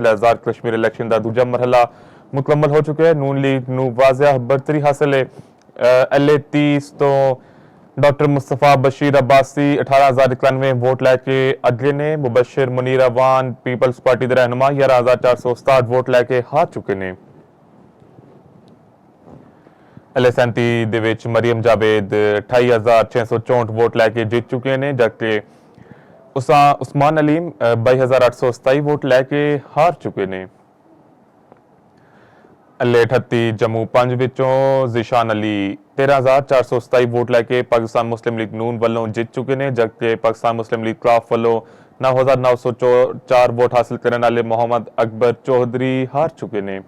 मामले आजाद कश्मीर इलेक्शन का दूजा मरहला मुकम्मल हो चुका है। नून लीग नू वाज़िह बरतरी हासिल है। LA 30 तो डॉक्टर मुस्तफा बशीर अब्बासी 18,091 वोट लैके अगले ने। मुबशिर मुनीर अवान पीपल्स पार्टी के रहनुमा 11,467 वोट लैके हार चुके ने। LA 37 ਦੇ ਵਿੱਚ ਮਰੀਮ ਜਾਵੇਦ 28,664 ਵੋਟ ਲੈ ਕੇ ਜਿੱਤ ਚੁੱਕੇ ਨੇ, ਜਦਕਿ ਉਸਮਾਨ ਅਲੀਮ 22,827 ਵੋਟ ਲੈ ਕੇ ਹਾਰ ਚੁੱਕੇ ਨੇ। LA 38 ਜੰਮੂ 5 ਵਿੱਚੋਂ ਜ਼ਿਸ਼ਾਨ ਅਲੀ 13,427 ਵੋਟ ਲੈ ਕੇ ਪਾਕਿਸਤਾਨ ਮੁਸਲਿਮ ਲੀਗ ਨੂਨ ਵੱਲੋਂ ਜਿੱਤ ਚੁੱਕੇ ਨੇ, ਜਦਕਿ ਪਾਕਿਸਤਾਨ ਮੁਸਲਿਮ ਲੀਗ ਕਾਫ ਵੱਲੋਂ 9,904 ਵੋਟ ਹਾਸਲ ਕਰਨ ਵਾਲੇ ਮੁਹੰਮਦ ਅਕਬਰ ਚੌਧਰੀ ਹਾਰ ਚੁੱਕੇ ਨੇ।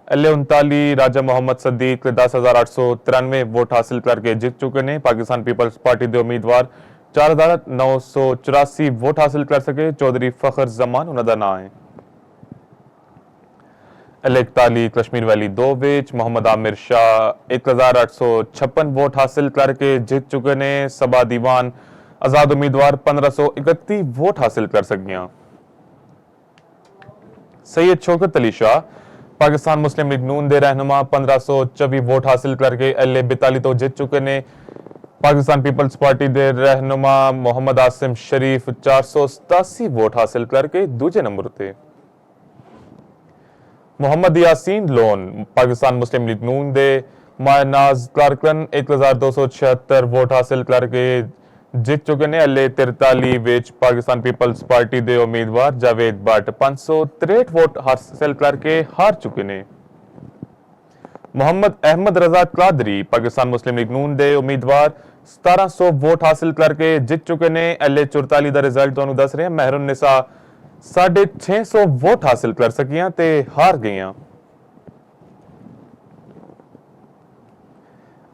LA 39 राजा मोहम्मद सदीक 10,893 वोट हासिल करके जीत चुके हैं। पाकिस्तान पीपल्स पार्टी के उम्मीदवार 4,984 वोट हासिल कर सके। चौधरी फखर जमान उन्होंने नाम है। LA 41 कश्मीर वैली 2 विच मोहम्मद आमिर शाह 1,856 वोट हासिल करके जीत चुके हैं। सबा दीवान आजाद उम्मीदवार 1,531 वोट हासिल कर सकियां। सैयद शौकत अली शाह पाकिस्तान मुस्लिम लीग नून के रहनुमा 1,524 वोट हासिल करके LA 42 तो जीत चुके हैं। पाकिस्तान पीपल्स पार्टी के रहनुमा मोहम्मद आसिम शरीफ 487 वोट हासिल करके दूजे नंबर पे। मोहम्मद यासीन लोन पाकिस्तान मुस्लिम लीग नून के मायनाज कारकन 1,276 वोट हासिल करके जीत चुके हैं। LA 43 विच पाकिस्तान पीपल्स पार्टी के उम्मीदवार जावेद भट्ट 563 वोट हासिल करके हार चुके हैं। मोहम्मद अहमद रजा कादरी पाकिस्तान मुस्लिम लीग नून के उम्मीदवार 1700 वोट हासिल करके जीत चुके हैं। LA 44 का रिजल्ट तुहानू दस रहे हैं। मेहरुन्निसा 650 वोट हासिल कर सकियां ते हार गईयां।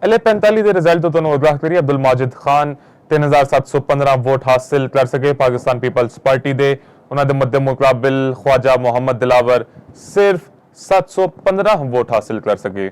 LA 45 के रिजल्ट तो तुहानू आगाह करिए। अब्दुल माजिद खान 3,715 वोट हासिल कर सके पाकिस्तान पीपल्स पार्टी दे। उन्होंने मद्दे मुकाबिल ख्वाजा मोहम्मद दिलावर सिर्फ 715 वोट हासिल कर सके।